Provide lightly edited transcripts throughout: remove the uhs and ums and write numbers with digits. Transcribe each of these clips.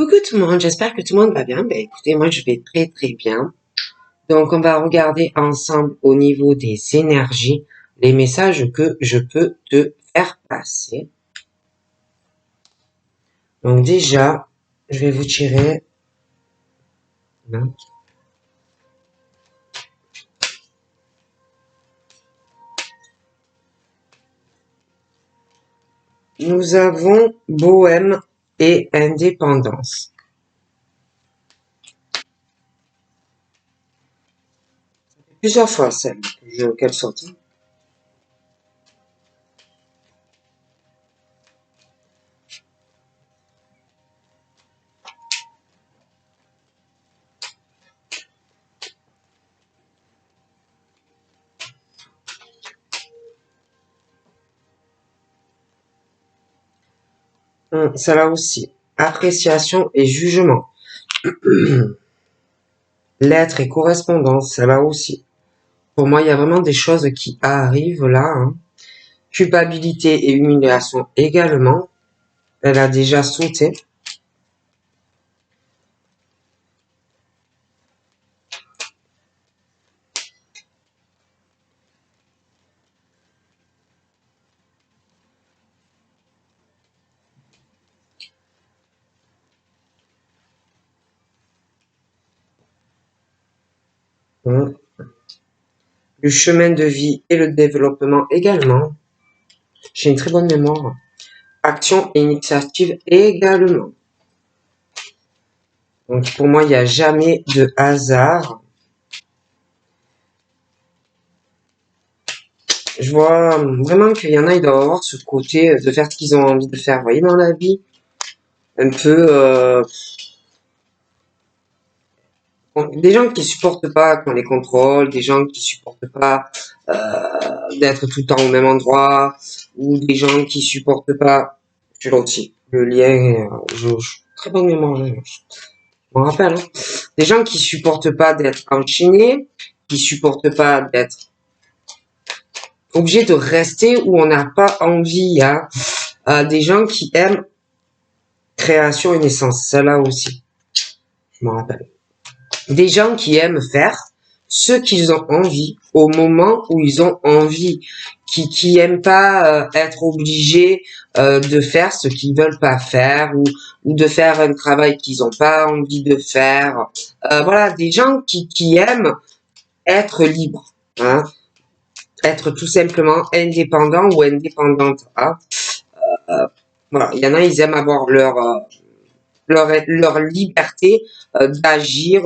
Coucou tout le monde, j'espère que tout le monde va bien. Ben écoutez, moi je vais très très bien. Donc on va regarder ensemble au niveau des énergies les messages que je peux te faire passer. Donc déjà, je vais vous tirer. Là. Nous avons bohème et indépendance. Plusieurs fois celle qu'elle sorte. Celle-là aussi. Appréciation et jugement. Lettre et correspondance, celle-là aussi. Pour moi, il y a vraiment des choses qui arrivent là. Hein. Culpabilité et humiliation également. Elle a déjà sauté. Le chemin de vie et le développement également. J'ai une très bonne mémoire. Action et initiative également. Donc pour moi, il n'y a jamais de hasard. Je vois vraiment qu'il y en a, ils doivent avoir ce côté de faire ce qu'ils ont envie de faire. Vous voyez, dans la vie, un peu... des gens qui supportent pas qu'on les contrôle, des gens qui supportent pas d'être tout le temps au même endroit, ou des gens qui supportent pas, je suis gentil, le lien, très bonne mémoire, je m'en rappelle, hein. Des gens qui supportent pas d'être enchaînés, qui supportent pas d'être obligés de rester où on n'a pas envie, hein. Des gens qui aiment création et naissance, celle-là aussi, je m'en rappelle. Des gens qui aiment faire ce qu'ils ont envie au moment où ils ont envie, qui aiment pas être obligés de faire ce qu'ils veulent pas faire ou de faire un travail qu'ils ont pas envie de faire. Voilà, des gens qui aiment être libres, hein, être tout simplement indépendant ou indépendante. Hein. Voilà, il y en a, ils aiment avoir leur liberté d'agir,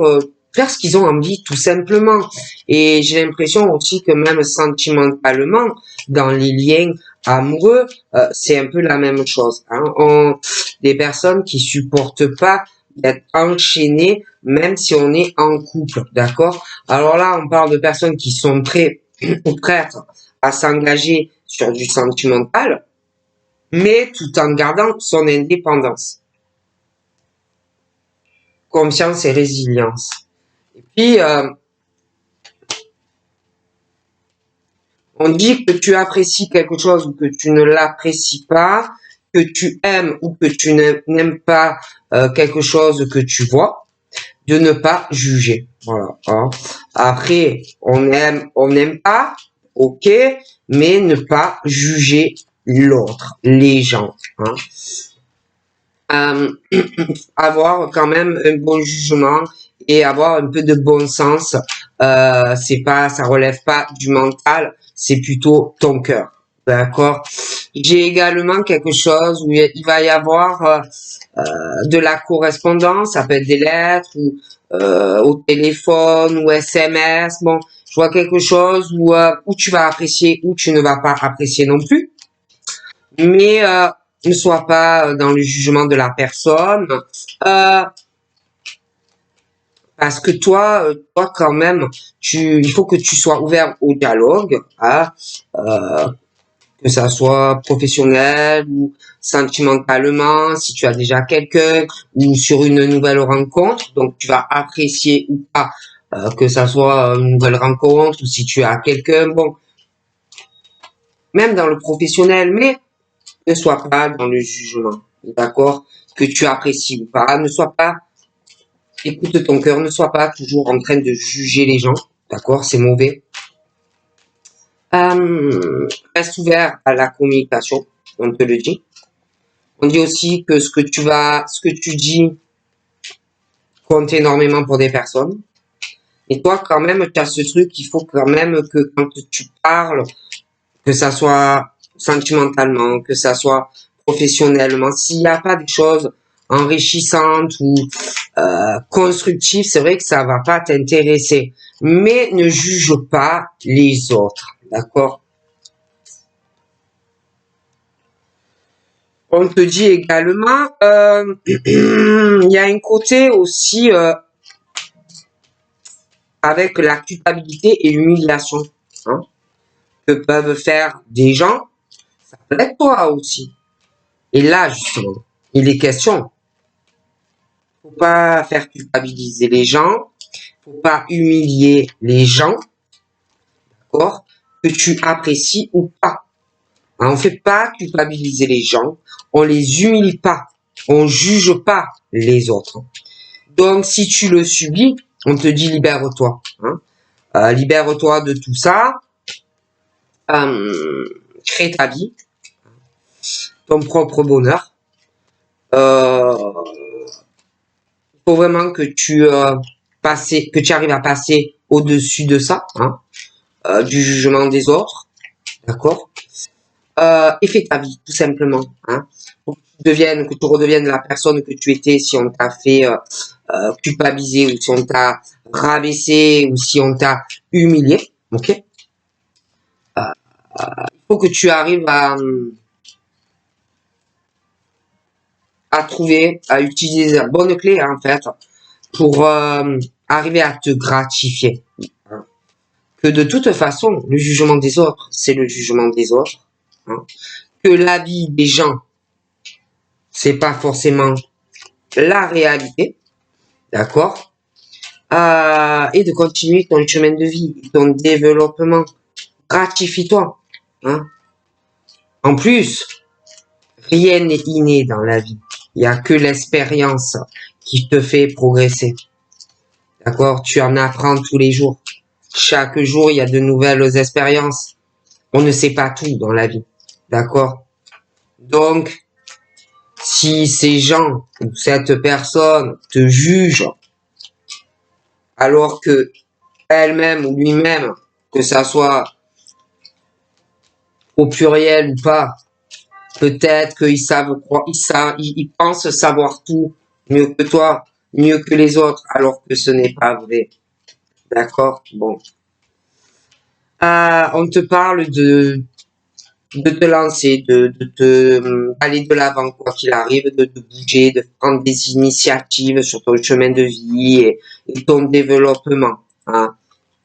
faire ce qu'ils ont envie tout simplement. Et j'ai l'impression aussi que même sentimentalement, dans les liens amoureux, c'est un peu la même chose. Hein. Des personnes qui supportent pas d'être enchaînées, même si on est en couple, d'accord? Alors là, on parle de personnes qui sont prêtes ou prêtes à s'engager sur du sentimental, mais tout en gardant son indépendance. Confiance et résilience. Et puis, on dit que tu apprécies quelque chose ou que tu ne l'apprécies pas, que tu aimes ou que tu n'aimes pas quelque chose que tu vois, de ne pas juger. Voilà. Hein. Après, on n'aime pas, ok, mais ne pas juger l'autre, les gens. Hein. Avoir quand même un bon jugement et avoir un peu de bon sens. C'est pas, ça relève pas du mental, c'est plutôt ton cœur. D'accord. J'ai également quelque chose où il va y avoir de la correspondance, ça peut être des lettres ou au téléphone ou SMS. Bon, je vois quelque chose où tu vas apprécier ou tu ne vas pas apprécier non plus. Mais ne sois pas dans le jugement de la personne. Parce que toi quand même, il faut que tu sois ouvert au dialogue, hein, que ça soit professionnel ou sentimentalement, si tu as déjà quelqu'un ou sur une nouvelle rencontre, donc tu vas apprécier ou pas que ça soit une nouvelle rencontre ou si tu as quelqu'un, bon, même dans le professionnel, mais ne sois pas dans le jugement, d'accord, que tu apprécies ou pas. Ne sois pas, écoute ton cœur, ne sois pas toujours en train de juger les gens, d'accord, c'est mauvais. Reste ouvert à la communication, on te le dit. On dit aussi que ce que tu dis compte énormément pour des personnes. Et toi, quand même, tu as ce truc, il faut quand même que quand tu parles, que ça soit sentimentalement, que ça soit professionnellement, s'il n'y a pas des choses enrichissantes ou constructives, c'est vrai que ça va pas t'intéresser. Mais ne juge pas les autres, d'accord? On te dit également, il y a un côté aussi avec la culpabilité et l'humiliation, hein, que peuvent faire des gens, ça peut être toi aussi. Et là, justement, il est question, faut pas faire culpabiliser les gens, faut pas humilier les gens, d'accord, que tu apprécies ou pas. Hein, on fait pas culpabiliser les gens, on les humilie pas, on juge pas les autres. Donc, si tu le subis, on te dit libère-toi. Hein. Libère-toi de tout ça, crée ta vie, ton propre bonheur. Faut vraiment que que tu arrives à passer au-dessus de ça, hein, du jugement des autres, d'accord? Et fais ta vie, tout simplement, hein. Que tu redeviennes la personne que tu étais si on t'a fait culpabiliser ou si on t'a rabaissé ou si on t'a humilié, ok? Il faut que tu arrives à trouver, à utiliser la bonne clé, hein, en fait, pour arriver à te gratifier. Que de toute façon, le jugement des autres, c'est le jugement des autres. Hein. Que l'avis des gens, c'est pas forcément la réalité, d'accord? Et de continuer ton chemin de vie, ton développement. Gratifie-toi. Hein. En plus, rien n'est inné dans la vie. Il n'y a que l'expérience qui te fait progresser. D'accord? Tu en apprends tous les jours. Chaque jour, il y a de nouvelles expériences. On ne sait pas tout dans la vie. D'accord? Donc, si ces gens ou cette personne te juge alors que elle-même ou lui-même, que ça soit au pluriel ou pas, peut-être ils pensent savoir tout mieux que toi, mieux que les autres, alors que ce n'est pas vrai. D'accord? Bon. On te parle de te lancer, d'aller de l'avant, quoi qu'il arrive, de bouger, de prendre des initiatives sur ton chemin de vie et ton développement. Hein.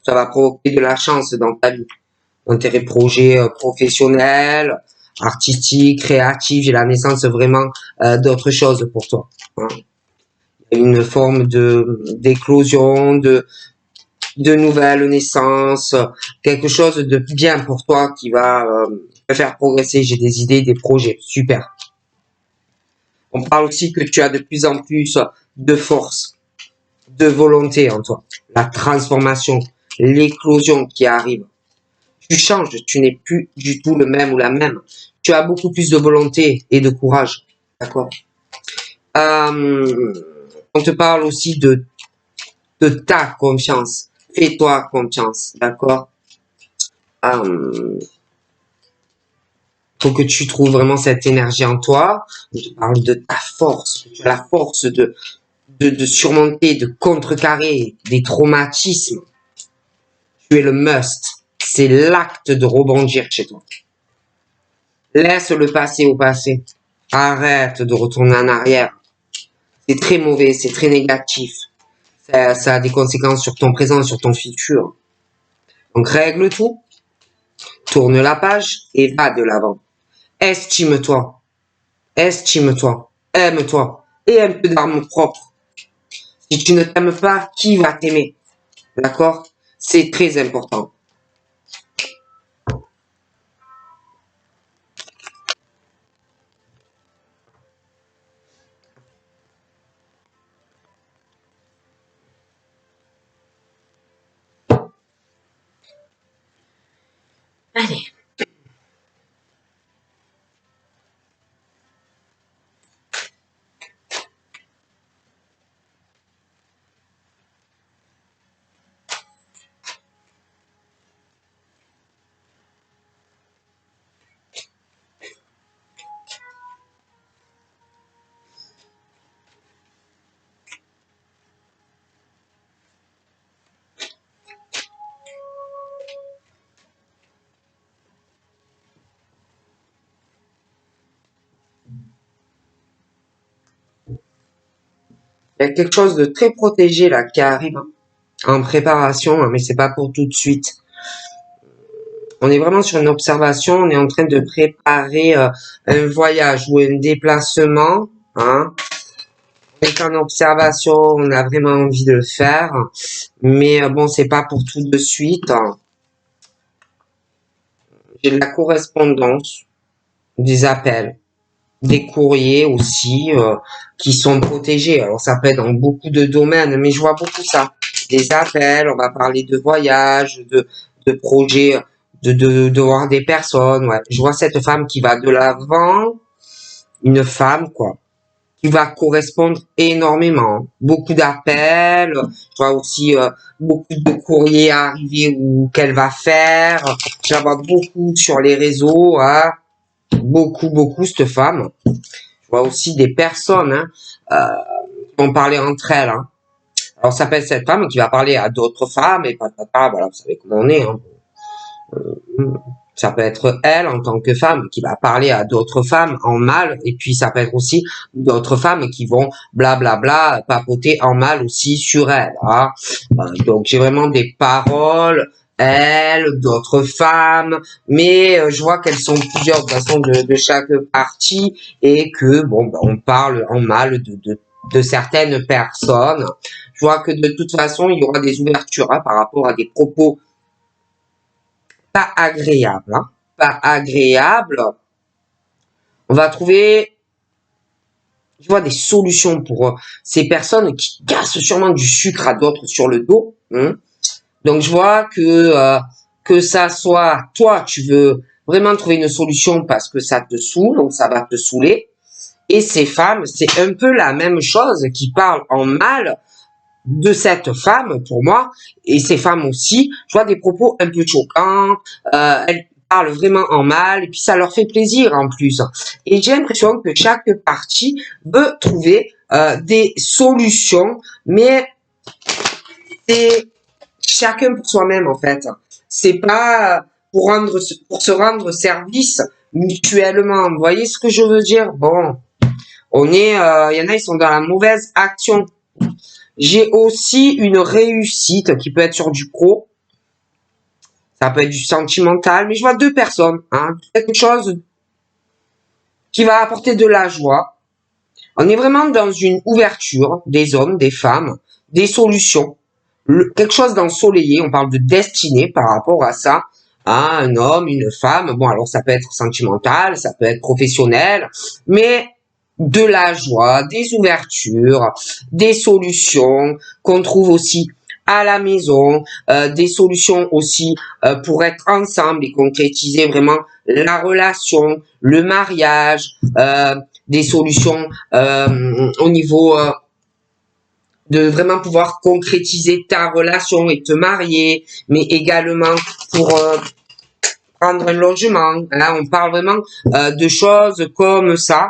Ça va provoquer de la chance dans ta vie, dans tes projets professionnels, artistiques, créatifs. J'ai la naissance vraiment d'autre chose pour toi. Hein. Une forme d'éclosion, de nouvelles naissances, quelque chose de bien pour toi qui va te faire progresser. J'ai des idées, des projets, super. On parle aussi que tu as de plus en plus de force, de volonté en toi. La transformation, l'éclosion qui arrive. Tu changes, tu n'es plus du tout le même ou la même. Tu as beaucoup plus de volonté et de courage. D'accord. On te parle aussi de ta confiance. Fais-toi confiance, d'accord. Faut que tu trouves vraiment cette énergie en toi. On te parle de ta force. Tu as la force de surmonter, de contrecarrer des traumatismes. Tu es le must. C'est l'acte de rebondir chez toi. Laisse le passé au passé. Arrête de retourner en arrière. C'est très mauvais, c'est très négatif. Ça a des conséquences sur ton présent, sur ton futur. Donc règle tout, tourne la page et va de l'avant. Estime-toi, estime-toi, aime-toi et un peu d'amour propre. Si tu ne t'aimes pas, qui va t'aimer? D'accord? C'est très important. Allez. Il y a quelque chose de très protégé là qui arrive en préparation, mais c'est pas pour tout de suite. On est vraiment sur une observation, on est en train de préparer un voyage ou un déplacement. Hein. On est en observation, on a vraiment envie de le faire, mais bon, c'est pas pour tout de suite. J'ai de la correspondance, des appels, des courriers aussi qui sont protégés. Alors ça peut être dans beaucoup de domaines, mais je vois beaucoup ça. Des appels, on va parler de voyages, de projets, de voir des personnes. Ouais. Je vois cette femme qui va de l'avant, une femme quoi, qui va correspondre énormément. Beaucoup d'appels, je vois aussi beaucoup de courriers arriver ou qu'elle va faire. Je la vois beaucoup sur les réseaux, hein. Beaucoup cette femme. Je vois aussi des personnes qui vont parler entre elles. Hein. Alors ça peut être cette femme qui va parler à d'autres femmes et patata, voilà, vous savez comment on est. Hein. Ça peut être elle en tant que femme qui va parler à d'autres femmes en mal, et puis ça peut être aussi d'autres femmes qui vont blablabla papoter en mal aussi sur elle. Hein. Donc j'ai vraiment des paroles, elle, d'autres femmes, mais je vois qu'elles sont plusieurs de façon de chaque partie et que bon ben, on parle en mal de certaines personnes. Je vois que de toute façon il y aura des ouvertures hein, par rapport à des propos pas agréable, hein, pas agréable. On va trouver, je vois des solutions pour ces personnes qui cassent sûrement du sucre à d'autres sur le dos. Hein. Donc je vois que ça soit toi, tu veux vraiment trouver une solution parce que ça te saoule, donc ça va te saouler. Et ces femmes, c'est un peu la même chose qui parlent en mal de cette femme pour moi et ces femmes aussi je vois des propos un peu choquants elles parlent vraiment en mal et puis ça leur fait plaisir en plus et j'ai l'impression que chaque partie veut trouver des solutions mais c'est chacun pour soi-même en fait c'est pas pour se rendre service mutuellement vous voyez ce que je veux dire bon on est il y en a ils sont dans la mauvaise action. J'ai aussi une réussite qui peut être sur du pro. Ça peut être du sentimental, mais je vois deux personnes. Hein, quelque chose qui va apporter de la joie. On est vraiment dans une ouverture des hommes, des femmes, des solutions. Quelque chose d'ensoleillé. On parle de destinée par rapport à ça. Hein, un homme, une femme. Bon, alors ça peut être sentimental, ça peut être professionnel, mais de la joie, des ouvertures, des solutions qu'on trouve aussi à la maison, des solutions aussi pour être ensemble et concrétiser vraiment la relation, le mariage, des solutions au niveau de vraiment pouvoir concrétiser ta relation et te marier, mais également pour prendre un logement. Là, on parle vraiment de choses comme ça.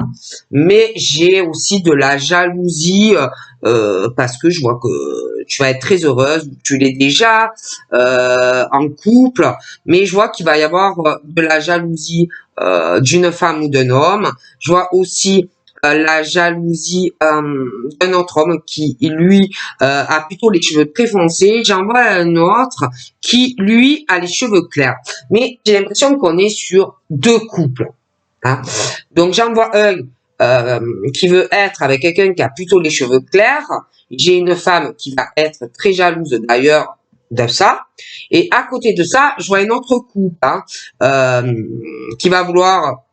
Mais j'ai aussi de la jalousie parce que je vois que tu vas être très heureuse, tu l'es déjà en couple, mais je vois qu'il va y avoir de la jalousie d'une femme ou d'un homme. Je vois aussi la jalousie d'un autre homme qui, lui, a plutôt les cheveux très foncés. J'en vois un autre qui, lui, a les cheveux clairs. Mais j'ai l'impression qu'on est sur deux couples. Hein. Donc, j'en vois un qui veut être avec quelqu'un qui a plutôt les cheveux clairs. J'ai une femme qui va être très jalouse d'ailleurs de ça. Et à côté de ça, je vois un autre couple hein, qui va vouloir...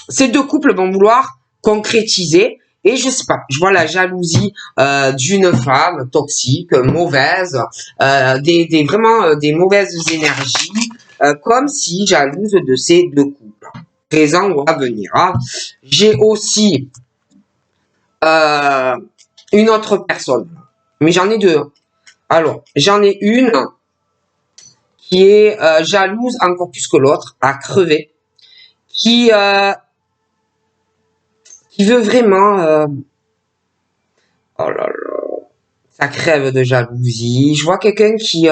Ces deux couples vont vouloir concrétiser et je sais pas, je vois la jalousie d'une femme toxique, mauvaise, vraiment des mauvaises énergies comme si jalouse de ces deux couples, présent ou à venir. Hein. J'ai aussi une autre personne, mais j'en ai deux. Alors, j'en ai une qui est jalouse encore plus que l'autre, à crever, qui veut vraiment... oh là là, ça crève de jalousie. Je vois quelqu'un qui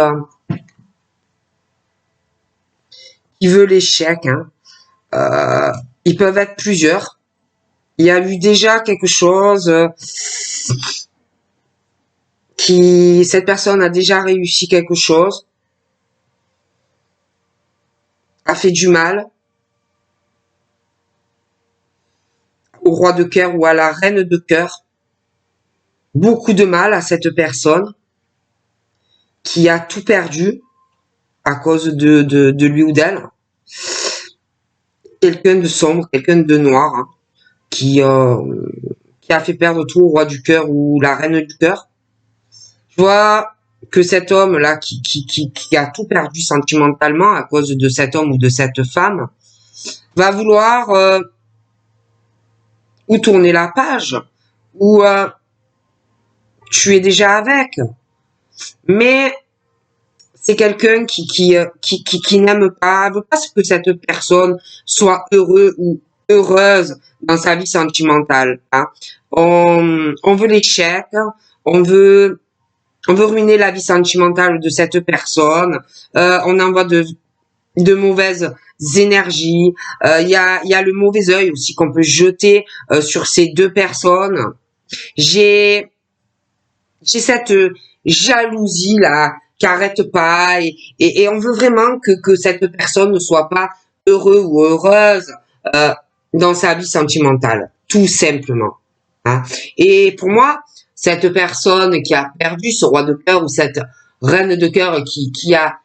veut l'échec. Hein. Ils peuvent être plusieurs. Il y a eu déjà quelque chose cette personne a déjà réussi quelque chose, a fait du mal au roi de cœur ou à la reine de cœur, beaucoup de mal à cette personne qui a tout perdu à cause de lui ou d'elle. Quelqu'un de sombre, quelqu'un de noir, hein, qui a fait perdre tout au roi du cœur ou la reine du cœur. Je vois que cet homme-là qui a tout perdu sentimentalement à cause de cet homme ou de cette femme va vouloir ou tourner la page ou tu es déjà avec. Mais c'est quelqu'un qui n'aime pas, veut pas que cette personne soit heureux ou heureuse dans sa vie sentimentale. Hein. On veut l'échec, on veut ruiner la vie sentimentale de cette personne, on envoie de mauvaises énergies, il y a le mauvais œil aussi qu'on peut jeter sur ces deux personnes. J'ai cette jalousie là qui arrête pas et on veut vraiment que cette personne ne soit pas heureux ou heureuse dans sa vie sentimentale, tout simplement. Hein. Et pour moi, cette personne qui a perdu ce roi de cœur ou cette reine de cœur qui a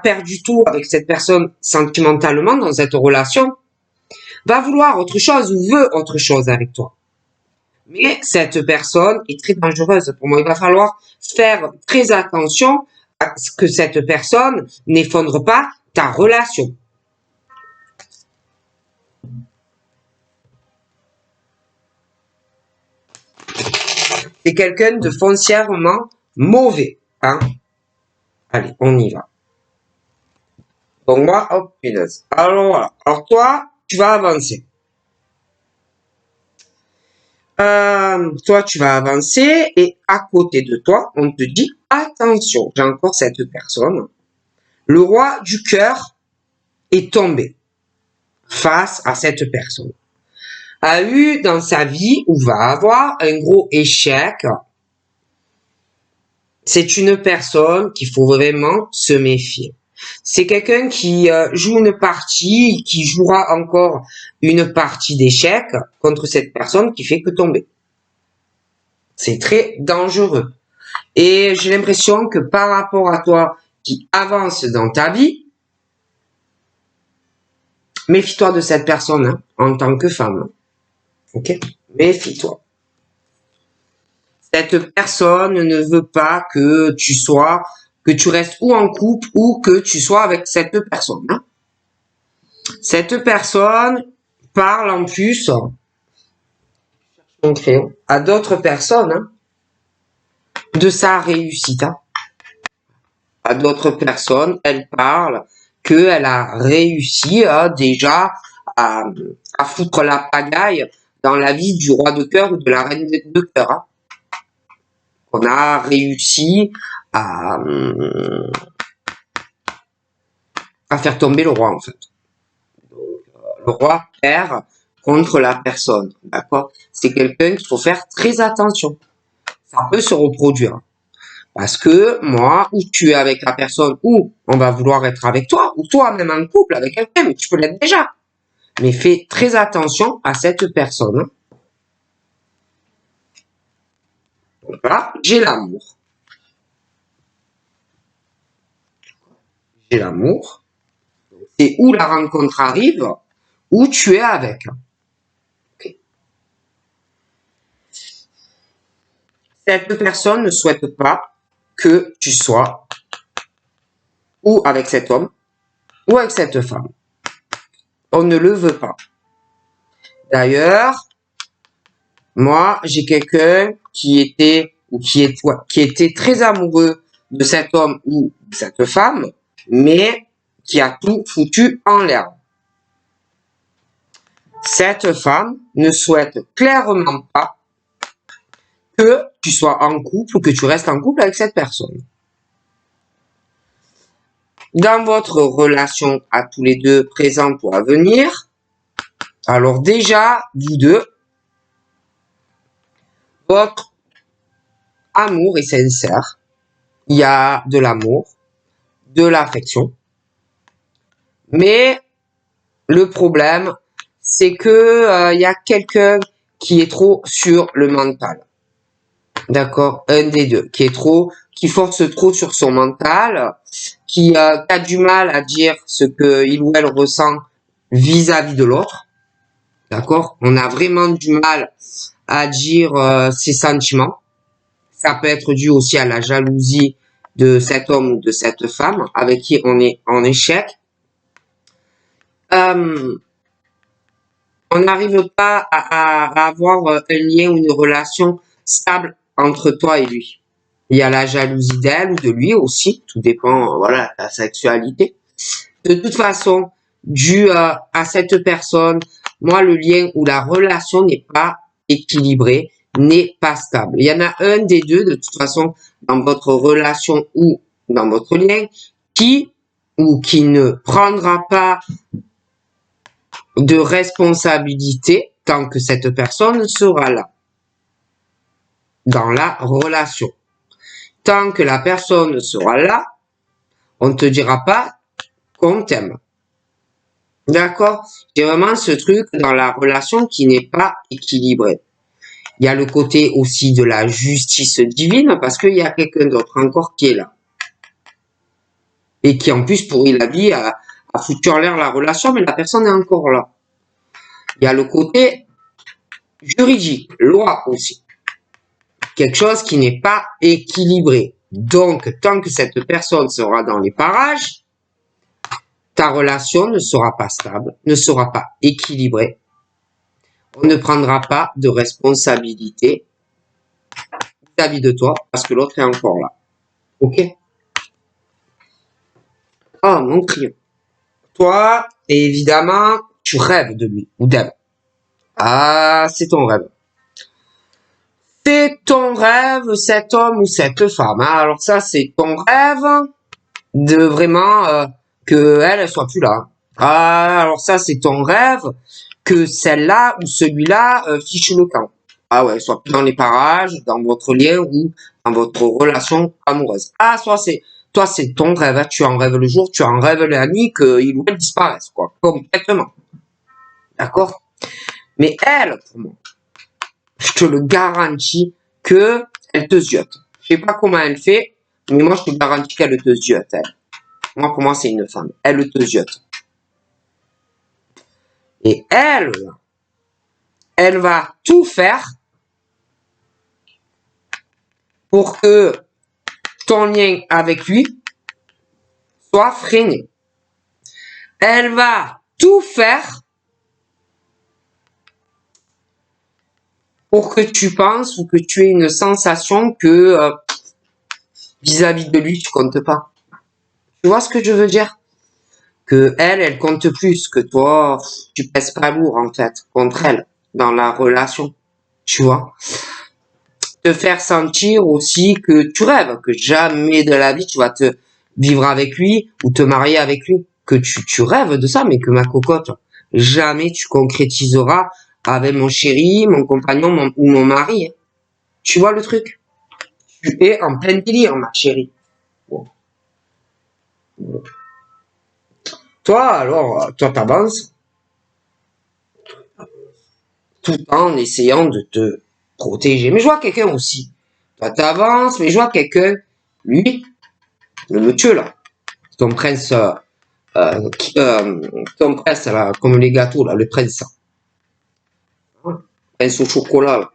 perdu tout avec cette personne sentimentalement dans cette relation, va vouloir autre chose ou veut autre chose avec toi. Mais cette personne est très dangereuse. Pour moi, il va falloir faire très attention à ce que cette personne n'effondre pas ta relation. C'est quelqu'un de foncièrement mauvais. Hein. Allez, on y va. Donc moi, hop, punaise. Alors voilà. Alors toi, tu vas avancer. Toi, tu vas avancer et à côté de toi, on te dit attention, j'ai encore cette personne. Le roi du cœur est tombé face à cette personne. A eu dans sa vie ou va avoir un gros échec. C'est une personne qu'il faut vraiment se méfier. C'est quelqu'un qui joue une partie, qui jouera encore une partie d'échec contre cette personne qui fait que tomber. C'est très dangereux. Et j'ai l'impression que par rapport à toi qui avance dans ta vie, méfie-toi de cette personne hein, en tant que femme. Ok? Méfie-toi. Cette personne ne veut pas que tu restes ou en couple ou que tu sois avec cette personne. Hein. Cette personne parle en plus, mon crayon, à d'autres personnes hein, de sa réussite. Hein. À d'autres personnes, elle parle qu'elle a réussi déjà à foutre la pagaille dans la vie du roi de cœur ou de la reine de cœur. Hein. On a réussi à faire tomber le roi en fait. Donc, le roi perd contre la personne, d'accord? C'est quelqu'un qu'il faut faire très attention. Ça peut se reproduire. Parce que moi, ou tu es avec la personne, ou on va vouloir être avec toi, ou toi même en couple avec quelqu'un, mais tu peux l'être déjà. Mais fais très attention à cette personne. Donc là, j'ai l'amour. J'ai l'amour. C'est où la rencontre arrive, où tu es avec. Okay. Cette personne ne souhaite pas que tu sois ou avec cet homme, ou avec cette femme. On ne le veut pas. D'ailleurs, moi, j'ai quelqu'un qui était qui était très amoureux de cet homme ou de cette femme, mais qui a tout foutu en l'air. Cette femme ne souhaite clairement pas que tu sois en couple ou que tu restes en couple avec cette personne. Dans votre relation à tous les deux, présente ou à venir, alors déjà, vous deux, votre amour est sincère. Il y a de l'amour, de l'affection. Mais le problème, c'est que y a quelqu'un qui est trop sur le mental. D'accord? Un des deux, qui force trop sur son mental, qui a du mal à dire ce qu'il ou elle ressent vis-à-vis de l'autre. D'accord? On a vraiment du mal à dire ses sentiments. Ça peut être dû aussi à la jalousie de cet homme ou de cette femme avec qui on est en échec. On n'arrive pas à avoir un lien ou une relation stable entre toi et lui. Il y a la jalousie d'elle ou de lui aussi, tout dépend, voilà, de la sexualité. De toute façon, dû à cette personne, moi, le lien ou la relation n'est pas équilibrée, n'est pas stable. Il y en a un des deux, de toute façon, dans votre relation ou dans votre lien, qui ne prendra pas de responsabilité tant que cette personne sera là, dans la relation. Tant que la personne sera là, on ne te dira pas qu'on t'aime. D'accord? C'est vraiment ce truc dans la relation qui n'est pas équilibré. Il y a le côté aussi de la justice divine parce qu'il y a quelqu'un d'autre encore qui est là. Et qui en plus pourrit la vie, a foutu en l'air la relation, mais la personne est encore là. Il y a le côté juridique, loi aussi. Quelque chose qui n'est pas équilibré. Donc, tant que cette personne sera dans les parages, ta relation ne sera pas stable, ne sera pas équilibrée. On ne prendra pas de responsabilité vis-à-vis de toi parce que l'autre est encore là. Ok? Oh, mon crayon. Toi, évidemment, tu rêves de lui ou d'elle. Ah, c'est ton rêve. C'est ton rêve, cet homme ou cette femme. Hein. Alors ça, c'est ton rêve de vraiment que elle soit plus là. Ah, alors ça, c'est ton rêve que celle-là ou celui-là fiche le camp. Ah ouais, soit plus dans les parages, dans votre lien ou dans votre relation amoureuse. Ah, toi, c'est ton rêve. Hein. Tu en rêves le jour, tu en rêves la nuit qu'il ou elle disparaisse, quoi, complètement. D'accord? Mais elle, pour moi, je te le garantis que elle te ziote. Je sais pas comment elle fait, mais moi, je te garantis qu'elle te ziote, elle. Moi, pour moi, c'est une femme. Elle te ziote. Et elle va tout faire pour que ton lien avec lui soit freiné. Elle va tout faire pour que tu penses ou que tu aies une sensation que vis-à-vis de lui, tu comptes pas. Tu vois ce que je veux dire? Que elle compte plus, que toi, tu pèses pas lourd en fait contre elle dans la relation. Tu vois? Te faire sentir aussi que tu rêves, que jamais de la vie tu vas te vivre avec lui ou te marier avec lui, que tu rêves de ça, mais que ma cocotte, jamais tu concrétiseras avec mon chéri, mon compagnon ou mon mari. Tu vois le truc? Tu es en plein délire, ma chérie. Bon. Toi, alors, toi t'avances tout en essayant de te protéger. Mais je vois quelqu'un aussi. Toi t'avances, mais je vois quelqu'un, lui, le monsieur là, ton prince, ton prince là, comme les gâteaux là, le prince, prince au chocolat là,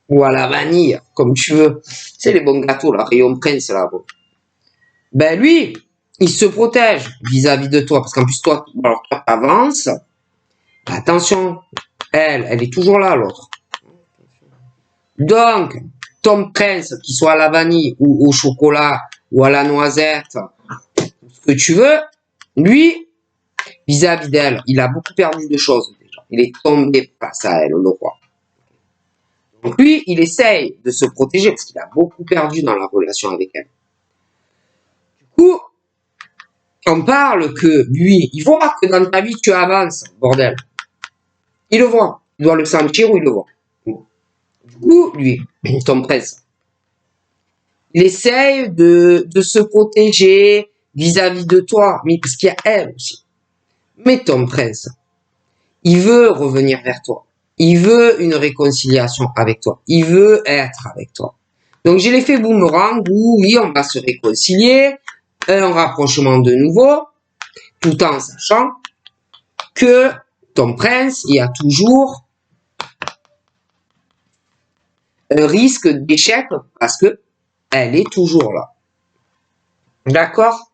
ou à la vanille, comme tu veux. C'est les bons gâteaux là, rayon prince là. Bon. Ben lui, il se protège vis-à-vis de toi, parce qu'en plus toi, alors toi t'avances. Attention, elle est toujours là, l'autre. Donc, ton prince, qu'il soit à la vanille ou au chocolat ou à la noisette, ce que tu veux, lui, vis-à-vis d'elle, il a beaucoup perdu de choses déjà. Il est tombé face à elle, le roi. Donc lui, il essaye de se protéger parce qu'il a beaucoup perdu dans la relation avec elle. Du coup, on parle que lui, il voit que dans ta vie, tu avances, bordel. Il le voit. Il doit le sentir ou il le voit. Du coup, lui, ton prince, il essaye de se protéger vis-à-vis de toi, mais parce qu'il y a elle aussi. Mais ton prince, il veut revenir vers toi. Il veut une réconciliation avec toi. Il veut être avec toi. Donc, j'ai l'effet boomerang où, oui, on va se réconcilier, un rapprochement de nouveau, tout en sachant que ton prince, il y a toujours un risque d'échec parce que elle est toujours là. D'accord?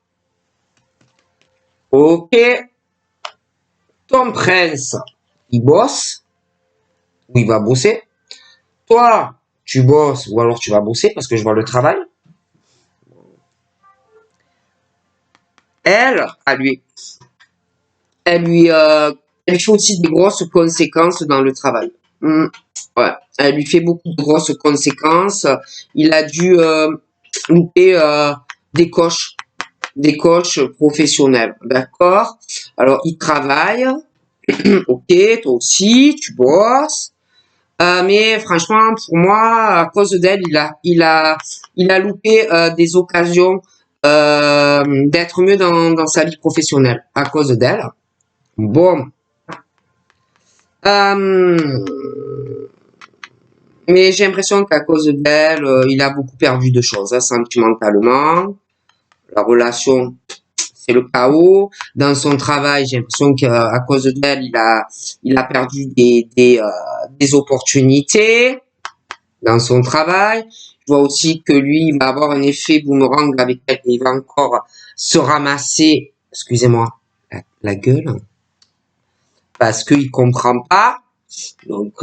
Ok. Ton prince, il bosse, ou il va bosser. Toi, tu bosses, ou alors tu vas bosser parce que je vois le travail. Elle, à lui, elle lui, elle fait aussi des grosses conséquences dans le travail. Ouais, elle lui fait beaucoup de grosses conséquences. Il a dû louper des coachs professionnels, d'accord? Alors, il travaille, ok, toi aussi, tu bosses. Mais franchement, pour moi, à cause d'elle, il a loupé des occasions d'être mieux dans sa vie professionnelle à cause d'elle. Bon, euh, mais j'ai l'impression qu'à cause d'elle, il a beaucoup perdu de choses, hein, sentimentalement. La relation, c'est le chaos. Dans son travail, j'ai l'impression qu'à cause d'elle, il a perdu des opportunités dans son travail. Je vois aussi que lui, il va avoir un effet boomerang avec elle. Il va encore se ramasser, excusez-moi, la gueule, parce qu'il comprend pas. Donc,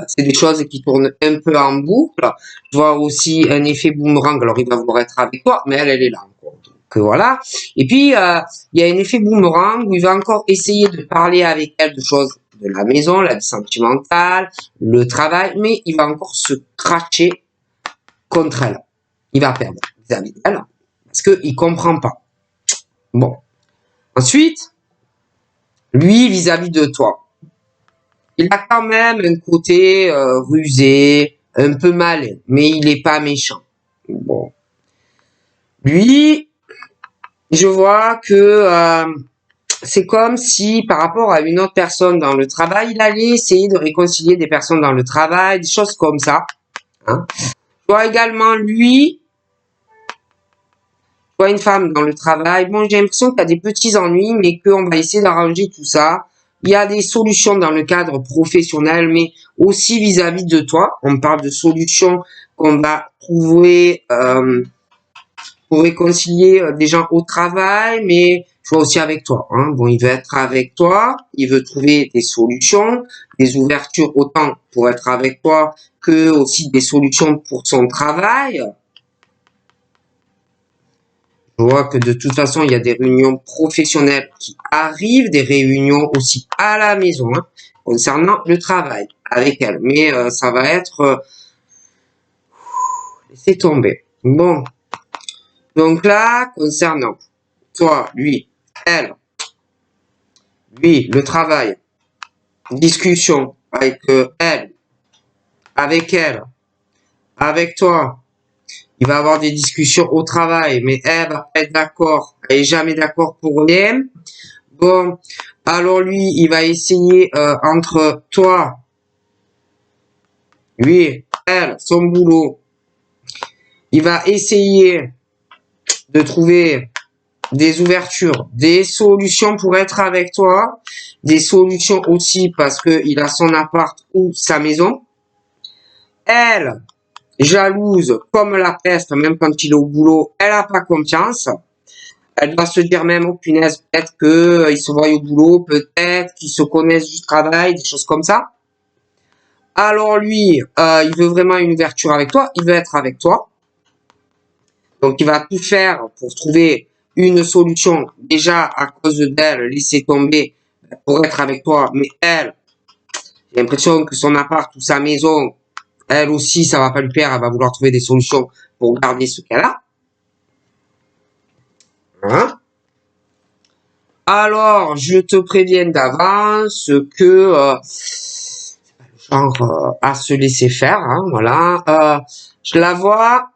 c'est des choses qui tournent un peu en boucle. Je vois aussi un effet boomerang. Alors, il va vouloir être avec toi, mais elle est là encore. Donc, voilà. Et puis, il y a un effet boomerang où il va encore essayer de parler avec elle de choses de la maison, la vie sentimentale, le travail, mais il va encore se cracher contre elle. Il va perdre vis-à-vis d'elle parce qu'il comprend pas. Bon. Ensuite, lui, vis-à-vis de toi, il a quand même un côté rusé, un peu malin, mais il est pas méchant. Bon. Lui, je vois que c'est comme si par rapport à une autre personne dans le travail, il allait essayer de réconcilier des personnes dans le travail, des choses comme ça. Hein. Je vois également lui, je vois une femme dans le travail. Bon, j'ai l'impression qu'il y a des petits ennuis, mais qu'on va essayer d'arranger tout ça. Il y a des solutions dans le cadre professionnel, mais aussi vis-à-vis de toi. On parle de solutions qu'on va trouver pour réconcilier des gens au travail, mais je vois aussi avec toi. Hein. Bon, il veut être avec toi, il veut trouver des solutions, des ouvertures autant pour être avec toi que aussi des solutions pour son travail. Je vois que de toute façon, il y a des réunions professionnelles qui arrivent, des réunions aussi à la maison, hein, concernant le travail avec elle. Mais ça va être... laissez tomber. Bon. Donc là, concernant toi, lui, elle, lui, le travail, discussion avec elle, avec toi, il va avoir des discussions au travail, mais elle va pas être d'accord, elle est jamais d'accord pour rien. Bon, alors lui, il va essayer entre toi, lui, elle, son boulot, il va essayer de trouver des ouvertures, des solutions pour être avec toi, des solutions aussi parce que il a son appart ou sa maison. Elle, jalouse comme la peste, même quand il est au boulot, elle a pas confiance. Elle doit se dire même, oh punaise, peut-être que ils se voient au boulot, peut-être qu'ils se connaissent du travail, des choses comme ça. Alors lui, il veut vraiment une ouverture avec toi, il veut être avec toi. Donc il va tout faire pour trouver une solution. Déjà à cause d'elle, laisser tomber pour être avec toi. Mais elle, j'ai l'impression que son appart ou sa maison, elle aussi, ça va pas lui plaire. Elle va vouloir trouver des solutions pour garder ce qu'elle a. Hein? Alors, je te préviens d'avance que genre à se laisser faire, hein, voilà. Je la vois.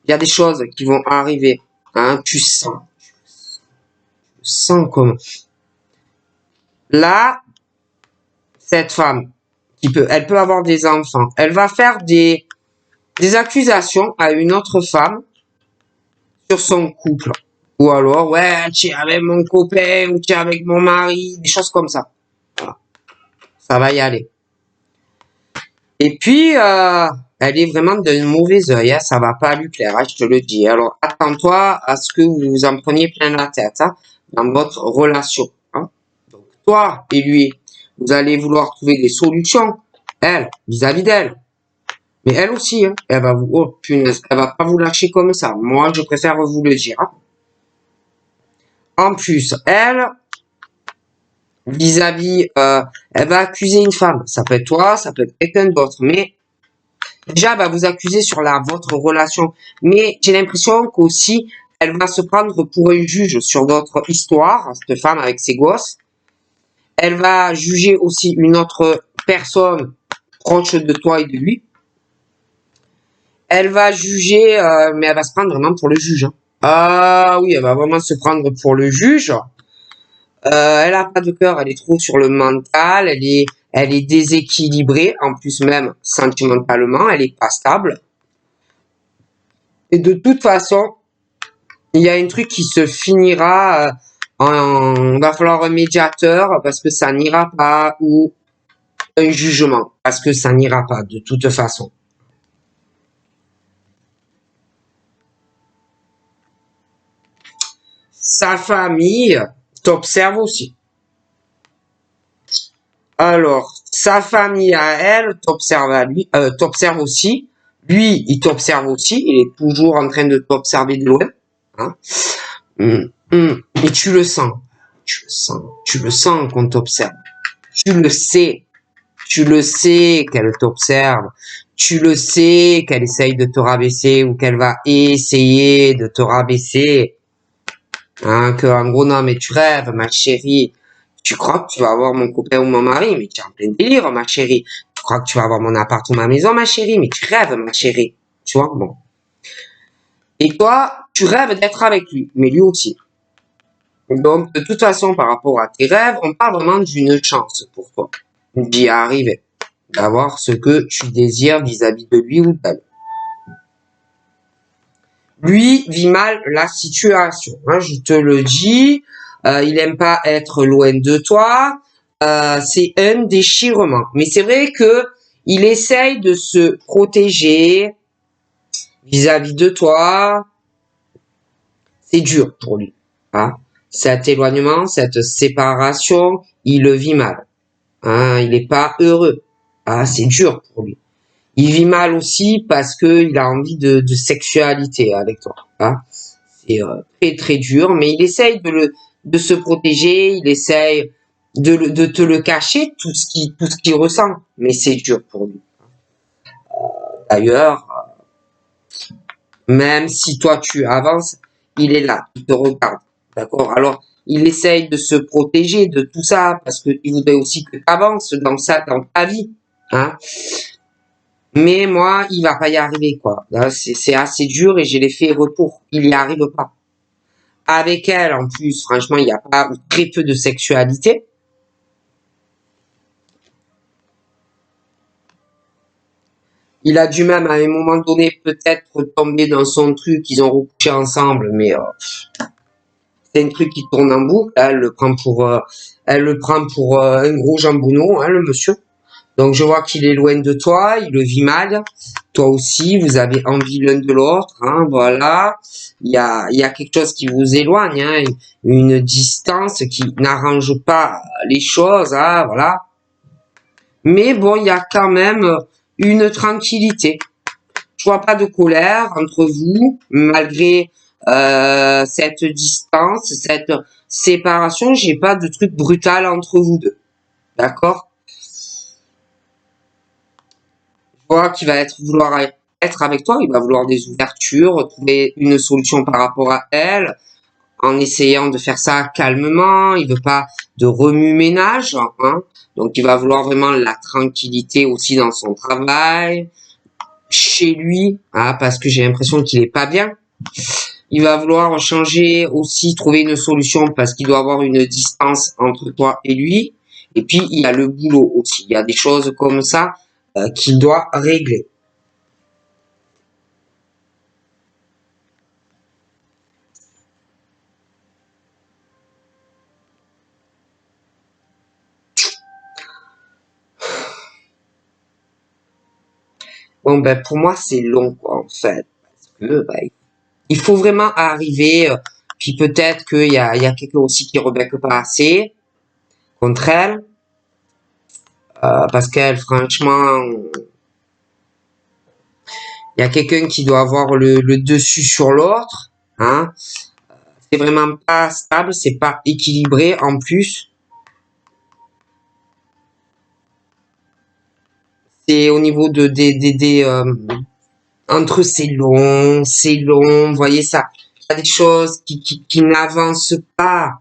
Il y a des choses qui vont arriver. Hein, tu sens comme là, cette femme elle peut avoir des enfants. Elle va faire des accusations à une autre femme sur son couple. Ou alors, ouais, tu es avec mon copain, ou tu es avec mon mari, des choses comme ça. Voilà. Ça va y aller. Et puis, elle est vraiment d'un mauvais œil, hein, ça va pas lui plaire, hein, je te le dis. Alors, attends-toi à ce que vous vous en preniez plein la tête, hein, dans votre relation. Hein. Donc, toi et lui, vous allez vouloir trouver des solutions, elle, vis-à-vis d'elle. Mais elle aussi, hein, elle va vous, oh punaise, elle va pas vous lâcher comme ça. Moi, je préfère vous le dire. Hein. En plus, elle, vis-à-vis, elle va accuser une femme. Ça peut être toi, ça peut être quelqu'un d'autre, mais déjà, elle va vous accuser sur votre relation. Mais j'ai l'impression qu'aussi, elle va se prendre pour un juge sur votre histoire, cette femme avec ses gosses. Elle va juger aussi une autre personne proche de toi et de lui. Elle va juger, mais elle va se prendre vraiment pour le juge. Hein. Ah oui, elle va vraiment se prendre pour le juge. Elle a pas de cœur, elle est trop sur le mental, elle est déséquilibrée, en plus même sentimentalement, elle est pas stable. Et de toute façon, il y a un truc qui se finira va falloir un médiateur parce que ça n'ira pas ou un jugement parce que ça n'ira pas de toute façon. Sa famille t'observe aussi. Alors, sa famille à elle t'observe à lui, t'observe aussi. Lui, il t'observe aussi. Il est toujours en train de t'observer de loin. Hein. Et tu le sens. Tu le sens qu'on t'observe. Tu le sais qu'elle t'observe. Tu le sais qu'elle essaye de te rabaisser ou qu'elle va essayer de te rabaisser. Hein, que en gros, non, mais tu rêves, ma chérie. Tu crois que tu vas avoir mon copain ou mon mari, mais tu es en plein délire, ma chérie. Tu crois que tu vas avoir mon appart ou ma maison, ma chérie, mais tu rêves, ma chérie. Tu vois, bon. Et toi, tu rêves d'être avec lui, mais lui aussi. Donc, de toute façon, par rapport à tes rêves, on parle vraiment d'une chance pour toi d'y arriver, d'avoir ce que tu désires vis-à-vis de lui ou d'elle. Lui vit mal la situation, hein, je te le dis. Il aime pas être loin de toi. C'est un déchirement. Mais c'est vrai que il essaye de se protéger vis-à-vis de toi. C'est dur pour lui. Hein. Cet éloignement, cette séparation, il le vit mal. Hein. Il n'est pas heureux. Ah, c'est dur pour lui. Il vit mal aussi parce que il a envie de sexualité avec toi. Hein. C'est très très dur, mais il essaye de se protéger, il essaye de te le cacher, tout ce qu'il ressent, mais c'est dur pour lui. D'ailleurs, même si toi tu avances, il est là, il te regarde, d'accord? Alors, il essaye de se protéger de tout ça parce que il voudrait aussi que tu avances dans ta vie, hein? Mais moi, il va pas y arriver, quoi. C'est assez dur et j'ai l'effet retour. Il y arrive pas. Avec elle, en plus, franchement, il n'y a pas ou très peu de sexualité. Il a dû même, à un moment donné, peut-être tomber dans son truc. Ils ont recouché ensemble, mais c'est un truc qui tourne en boucle. Elle le prend pour un gros jambonneau, hein, le monsieur. Donc, je vois qu'il est loin de toi. Il le vit mal. toi aussi, vous avez envie l'un de l'autre, hein, voilà. Il y a quelque chose qui vous éloigne, hein, une distance qui n'arrange pas les choses, hein, voilà. Mais bon, il y a quand même une tranquillité. Je vois pas de colère entre vous, malgré cette distance, cette séparation. J'ai pas de truc brutal entre vous deux, d'accord? Je vois qu'il va vouloir être avec toi, il va vouloir des ouvertures, trouver une solution par rapport à elle, en essayant de faire ça calmement. Il veut pas de remue-ménage, hein. Donc il va vouloir vraiment la tranquillité aussi dans son travail, chez lui, hein, parce que j'ai l'impression qu'il est pas bien. Il va vouloir changer aussi, trouver une solution parce qu'il doit avoir une distance entre toi et lui. Et puis il y a le boulot aussi. Il y a des choses comme ça qu'il doit régler. Bon ben pour moi c'est long quoi en fait, parce que ben, il faut vraiment arriver. Puis peut-être qu'il y a quelqu'un aussi qui rebecque pas assez contre elle, parce qu'elle franchement, il y a quelqu'un qui doit avoir le dessus sur l'autre, hein. C'est vraiment pas stable, c'est pas équilibré en plus. C'est au niveau entre c'est long, vous voyez ça. Il y a des choses qui n'avancent pas.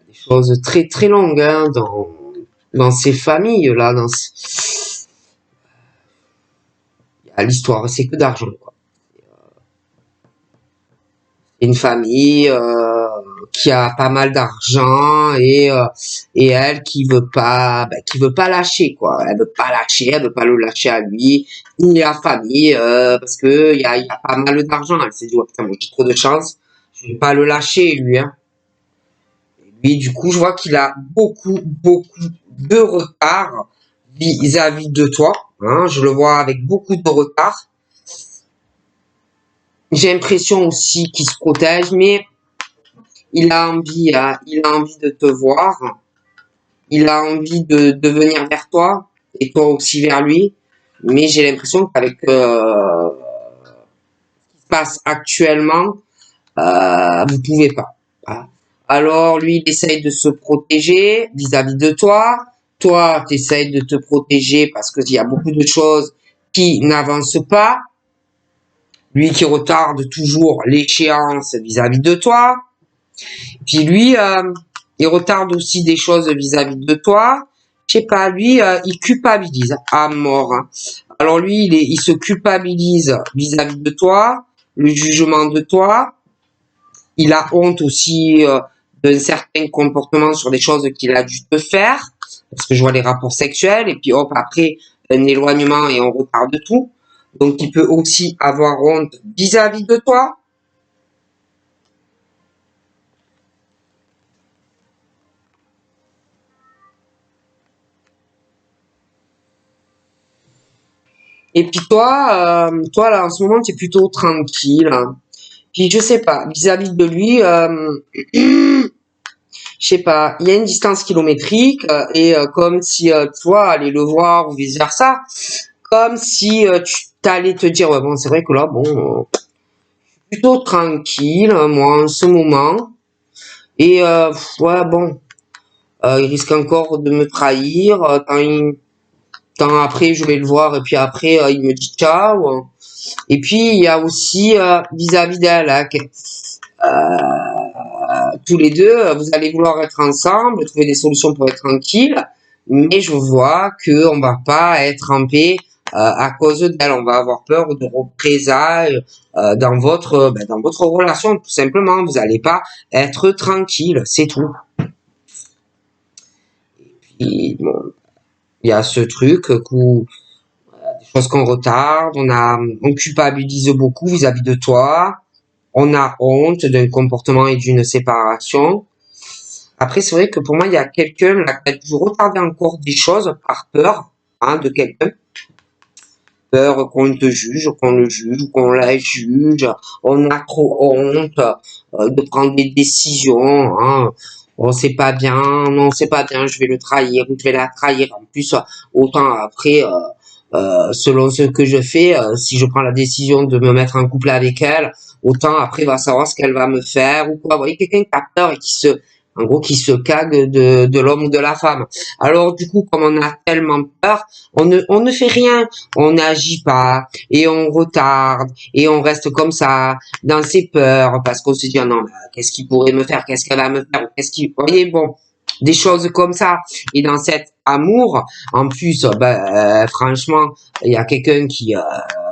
Des choses très très longues hein, dans ces familles là, l'histoire, c'est que d'argent quoi. Une famille qui a pas mal d'argent et elle qui veut pas lâcher quoi. Elle veut pas lâcher, elle veut pas le lâcher à lui ni à la famille parce que il y a pas mal d'argent. Elle s'est dit ouais, putain, moi j'ai trop de chance, je vais pas le lâcher lui hein. Et lui du coup je vois qu'il a beaucoup de retard vis-à-vis de toi. Hein, je le vois avec beaucoup de retard. J'ai l'impression aussi qu'il se protège, mais il a envie de te voir, il a envie de venir vers toi et toi aussi vers lui. Mais j'ai l'impression qu'avec ce qui se passe actuellement, vous pouvez pas. Voilà. Alors lui, il essaye de se protéger vis-à-vis de toi. Toi, tu essayes de te protéger parce qu'il y a beaucoup de choses qui n'avancent pas. Lui qui retarde toujours l'échéance vis-à-vis de toi. Puis lui, il retarde aussi des choses vis-à-vis de toi. Je sais pas, lui, il culpabilise à mort. Hein. Alors lui, il se culpabilise vis-à-vis de toi, le jugement de toi. Il a honte aussi d'un certain comportement sur des choses qu'il a dû te faire, parce que je vois les rapports sexuels, et puis hop, après, un éloignement et on retarde tout. Donc il peut aussi avoir honte vis-à-vis de toi. Et puis toi là en ce moment tu es plutôt tranquille. Puis je sais pas, vis-à-vis de lui, je sais pas, il y a une distance kilométrique et comme si toi aller le voir ou vice versa, comme si tu t'allais te dire ouais bon c'est vrai que là bon plutôt tranquille moi en ce moment et ouais bon il risque encore de me trahir quand après je vais le voir et puis après il me dit ciao. Et puis il y a aussi vis-à-vis d'elle, hein, tous les deux, vous allez vouloir être ensemble, trouver des solutions pour être tranquille, mais je vois que on va pas être en paix à cause d'elle. On va avoir peur de représailles dans votre relation, tout simplement. Vous allez pas être tranquille, c'est tout. Et bon, il y a ce truc où des choses qu'on retarde, on culpabilise beaucoup vis-à-vis de toi, on a honte d'un comportement et d'une séparation. Après, c'est vrai que pour moi, il y a quelqu'un là qui a dû retarder encore des choses par peur de quelqu'un. Peur qu'on te juge, qu'on le juge, qu'on la juge. On a trop honte de prendre des décisions. On sait pas bien, non, c'est pas bien, je vais le trahir ou je vais la trahir. En plus, autant après, selon ce que je fais, si je prends la décision de me mettre en couple avec elle, autant après, va savoir ce qu'elle va me faire ou quoi. Vous voyez, quelqu'un qui a peur et en gros, qui se cague de l'homme ou de la femme. Alors, du coup, comme on a tellement peur, on ne fait rien, on n'agit pas et on retarde et on reste comme ça dans ses peurs parce qu'on se dit, ah non, qu'est-ce qu'il pourrait me faire, qu'est-ce qu'elle va me faire, vous voyez, bon, des choses comme ça. Et dans cet amour, en plus, franchement, il y a quelqu'un qui,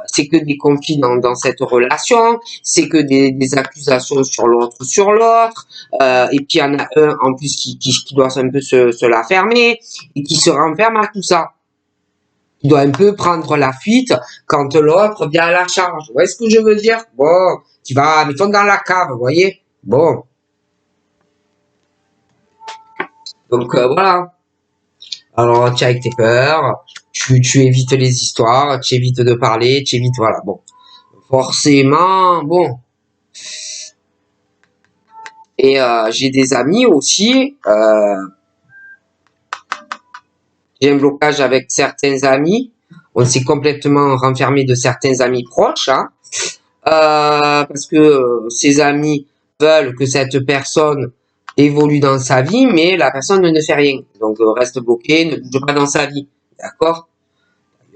c'est que des conflits dans cette relation, c'est que des accusations sur l'autre, et puis il y en a un en plus qui doit un peu se la fermer et qui se renferme à tout ça. Il doit un peu prendre la fuite quand l'autre vient à la charge. Vous voyez ce que je veux dire? Bon, tu vas, mettons, dans la cave, vous voyez? Bon. Donc, voilà. Alors, tu es avec tes peurs, tu évites les histoires, tu évites de parler, tu évites, voilà, bon. Forcément, bon. Et j'ai des amis aussi, j'ai un blocage avec certains amis, on s'est complètement renfermé de certains amis proches, parce que ces amis veulent que cette personne évolue dans sa vie, mais la personne ne fait rien. Donc reste bloqué, ne bouge pas dans sa vie. D'accord?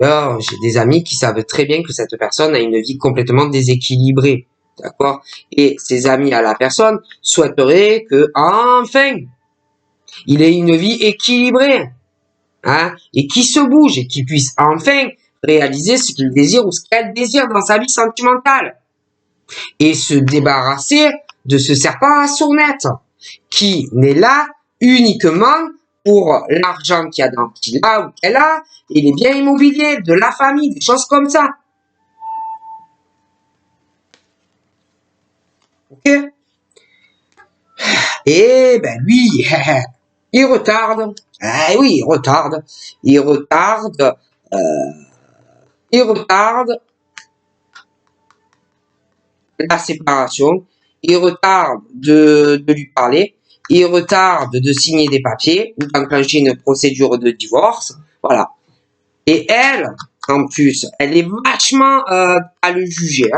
D'ailleurs, j'ai des amis qui savent très bien que cette personne a une vie complètement déséquilibrée. D'accord? Et ces amis à la personne souhaiteraient que, enfin, il ait une vie équilibrée. Et qui se bouge et qui puisse enfin réaliser ce qu'il désire ou ce qu'elle désire dans sa vie sentimentale. Et se débarrasser de ce serpent à sournettes qui n'est là uniquement pour l'argent qu'il a ou qu'elle a, et les biens immobiliers, de la famille, des choses comme ça. Ok? Et ben lui, il retarde. Eh oui, il retarde. Il retarde. Il retarde la séparation. Il retarde de lui parler. Il retarde de signer des papiers ou d'enclencher une procédure de divorce. Voilà. Et elle, en plus, elle est vachement à le juger.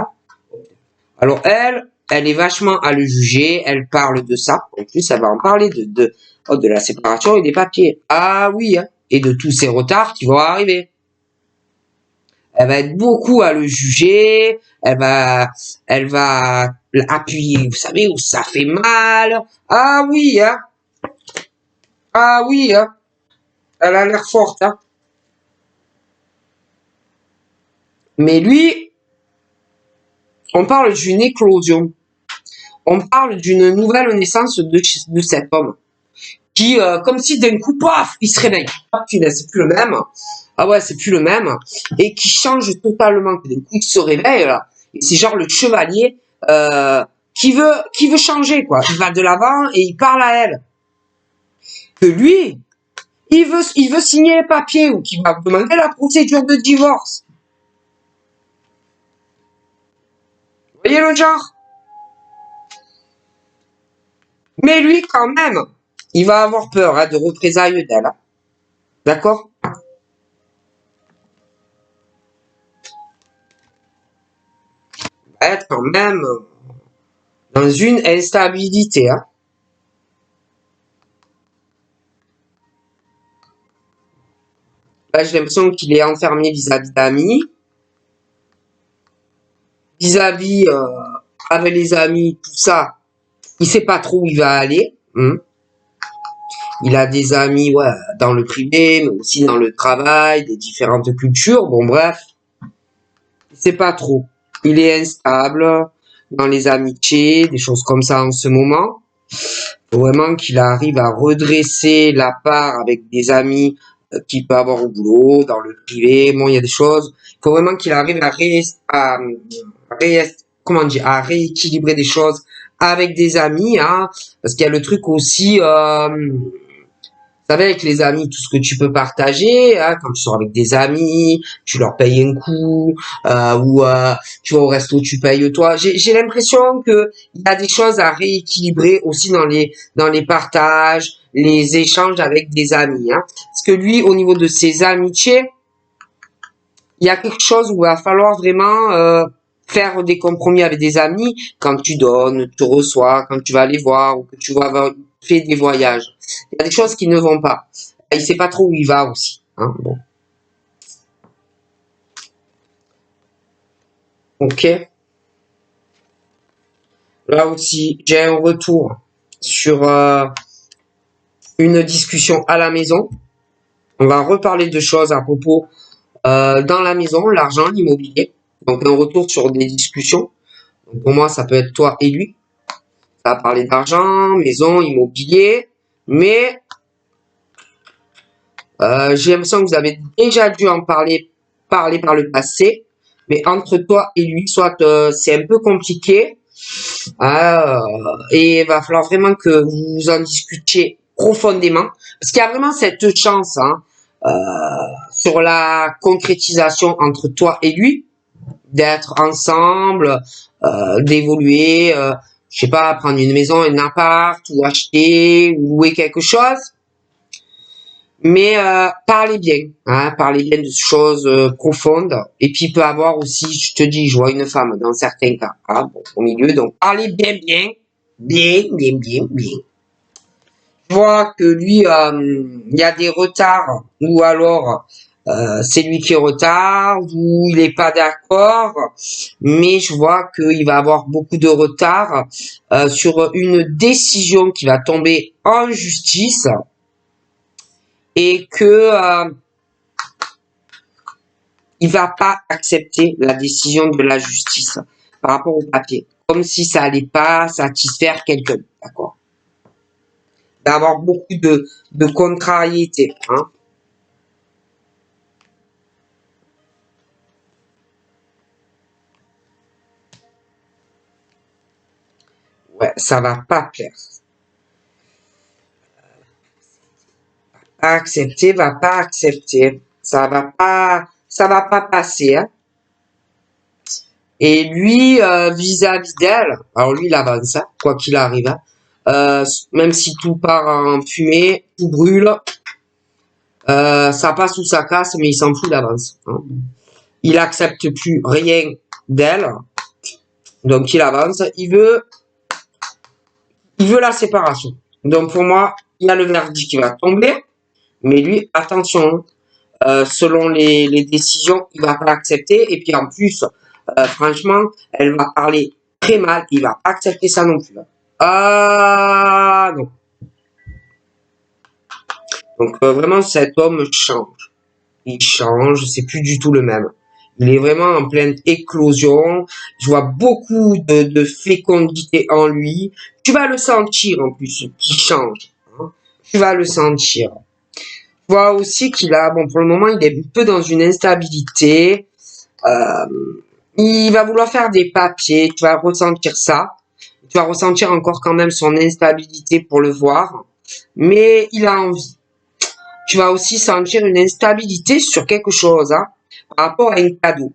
Alors elle est vachement à le juger. Elle parle de ça. En plus, elle va en parler de la séparation et des papiers. Ah oui, et de tous ces retards qui vont arriver. Elle va être beaucoup à le juger. Elle va appuyer, vous savez, où ça fait mal. Ah oui, Ah oui, Elle a l'air forte, Mais lui, on parle d'une éclosion. On parle d'une nouvelle naissance de cet homme. Qui, comme si d'un coup, paf, il se réveille. Ah, c'est plus le même. Ah ouais, c'est plus le même. Et qui change totalement. D'un coup, il se réveille, là. Et c'est genre le chevalier, qui veut changer, quoi. Il va de l'avant et il parle à elle. Que lui, il veut signer les papiers ou qu'il va demander la procédure de divorce. Vous voyez le genre? Mais lui, quand même, il va avoir peur de représailles d'elle. D'accord? Il va être quand même dans une instabilité. Là, j'ai l'impression qu'il est enfermé vis-à-vis d'amis. Vis-à-vis avec les amis, tout ça, il sait pas trop où il va aller. Il a des amis dans le privé, mais aussi dans le travail, des différentes cultures. Bon, bref, il sait pas trop. Il est instable dans les amitiés, des choses comme ça en ce moment. Faut vraiment qu'il arrive à redresser la part avec des amis qu'il peut avoir au boulot, dans le privé. Bon, il y a des choses. Il faut vraiment qu'il arrive à rééquilibrer des choses avec des amis, hein, parce qu'il y a le truc aussi, vous savez, avec les amis, tout ce que tu peux partager, hein, quand tu sors avec des amis, tu leur payes un coup, ou tu vas au resto, tu payes toi. J'ai l'impression que il y a des choses à rééquilibrer aussi dans les partages, les échanges avec des amis, hein. Parce que lui, au niveau de ses amitiés, il y a quelque chose où il va falloir vraiment faire des compromis avec des amis quand tu donnes, tu reçois, quand tu vas les voir ou que tu vas faire des voyages. Il y a des choses qui ne vont pas. Il sait pas trop où il va aussi. Hein, bon. Ok. Là aussi, j'ai un retour sur une discussion à la maison. On va reparler de choses à propos dans la maison, l'argent, l'immobilier. Donc un retour sur des discussions. Donc, pour moi, ça peut être toi et lui. Ça va parler d'argent, maison, immobilier. Mais j'ai l'impression que vous avez déjà dû en parler par le passé. Mais entre toi et lui, soit c'est un peu compliqué. Et il va falloir vraiment que vous en discutiez profondément. Parce qu'il y a vraiment cette chance, hein, sur la concrétisation entre toi et lui, d'être ensemble, d'évoluer, je sais pas, prendre une maison, un appart, ou acheter, ou louer quelque chose. Mais parlez bien, hein, parlez bien de choses profondes. Et puis il peut avoir aussi, je te dis, je vois une femme dans certains cas, hein, bon, au milieu. Donc parlez bien, bien, bien, bien, bien, bien. Je vois que lui, il y a des retards, ou alors c'est lui qui est retard, ou il est pas d'accord. Mais je vois qu'il va avoir beaucoup de retard sur une décision qui va tomber en justice et que il va pas accepter la décision de la justice par rapport au papier, comme si ça allait pas satisfaire quelqu'un, d'accord? D'avoir beaucoup de contrariétés, hein. Ouais, ça va pas plaire. Accepter, va pas accepter. Ça va pas passer, hein. Et lui, vis-à-vis d'elle, alors lui, il avance, hein, quoi qu'il arrive, hein. Même si tout part en fumée, tout brûle, ça passe ou ça casse, mais il s'en fout d'avance, hein. Il accepte plus rien d'elle, donc il avance. Il veut la séparation. Donc pour moi, il y a le verdict qui va tomber, mais lui, attention, selon les décisions, il va pas l'accepter. Et puis en plus, franchement, elle va parler très mal, il va accepter ça non plus. Ah non. Donc vraiment, cet homme change. Il change, c'est plus du tout le même. Il est vraiment en pleine éclosion. Je vois beaucoup de fécondité en lui. Tu vas le sentir en plus, qu'il change, hein. Tu vas le sentir. Je vois aussi qu'il a, bon, pour le moment, il est un peu dans une instabilité. Euh, il va vouloir faire des papiers. Tu vas ressentir ça. Tu vas ressentir encore quand même son instabilité pour le voir. Mais il a envie. Tu vas aussi sentir une instabilité sur quelque chose, hein, par rapport à un cadeau.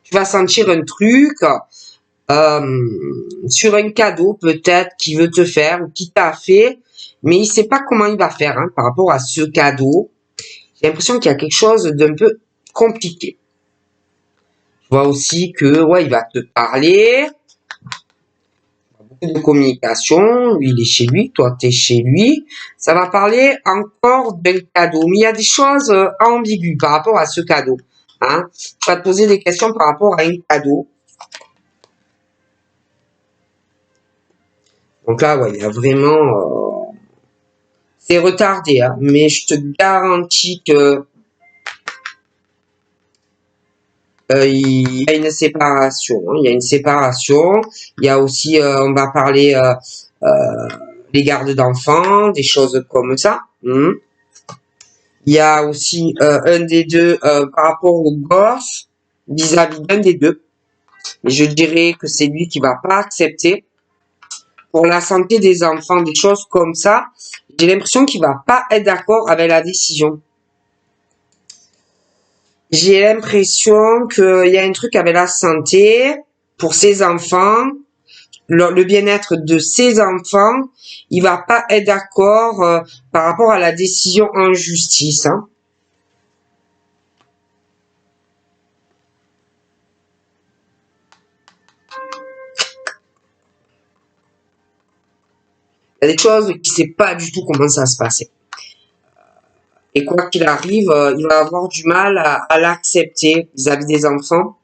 Tu vas sentir un truc sur un cadeau peut-être qu'il veut te faire ou qu'il t'a fait, mais il sait pas comment il va faire, hein, par rapport à ce cadeau. J'ai l'impression qu'il y a quelque chose d'un peu compliqué. Tu vois aussi que ouais, il va te parler, beaucoup de communication, lui il est chez lui, toi tu es chez lui. Ça va parler encore d'un cadeau, mais il y a des choses ambiguës par rapport à ce cadeau, hein. Tu vas te poser des questions par rapport à un cadeau. Donc là, ouais, il y a vraiment... c'est retardé, hein, mais je te garantis que il y a une séparation, hein, il y a une séparation. Il y a aussi, on va parler les gardes d'enfants, des choses comme ça. Il y a aussi un des deux par rapport au gosse, vis-à-vis d'un des deux. Mais je dirais que c'est lui qui va pas accepter. Pour la santé des enfants, des choses comme ça, j'ai l'impression qu'il va pas être d'accord avec la décision. J'ai l'impression qu'il y a un truc avec la santé pour ses enfants, le bien-être de ses enfants. Il va pas être d'accord par rapport à la décision en justice. Hein. Il y a des choses qui ne sait pas du tout comment ça va se passer. Et quoi qu'il arrive, il va avoir du mal à l'accepter vis-à-vis des enfants.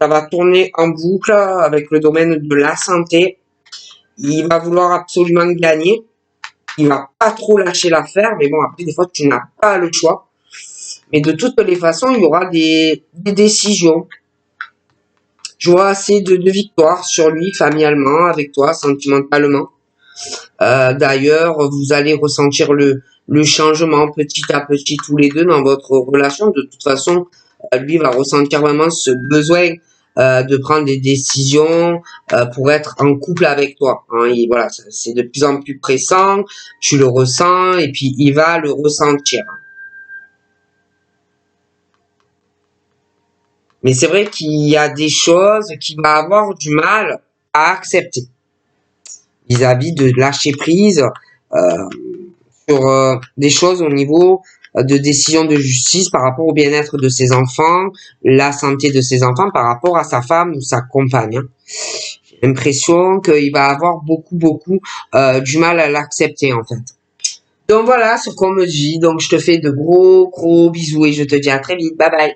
Ça va tourner en boucle avec le domaine de la santé. Il va vouloir absolument gagner. Il va pas trop lâcher l'affaire, mais bon, après, des fois, tu n'as pas le choix. Mais de toutes les façons, il y aura des décisions. Je vois assez de victoires sur lui, familialement, avec toi, sentimentalement. D'ailleurs, vous allez ressentir le changement petit à petit tous les deux dans votre relation. De toute façon, lui va ressentir vraiment ce besoin de prendre des décisions pour être en couple avec toi. Hein. Et voilà, c'est de plus en plus pressant, tu le ressens et puis il va le ressentir. Mais c'est vrai qu'il y a des choses qu'il va avoir du mal à accepter vis-à-vis de lâcher prise sur des choses au niveau de décision de justice par rapport au bien-être de ses enfants, la santé de ses enfants par rapport à sa femme ou sa compagne. Hein. J'ai l'impression qu'il va avoir beaucoup du mal à l'accepter en fait. Donc voilà ce qu'on me dit. Donc je te fais de gros bisous et je te dis à très vite. Bye bye.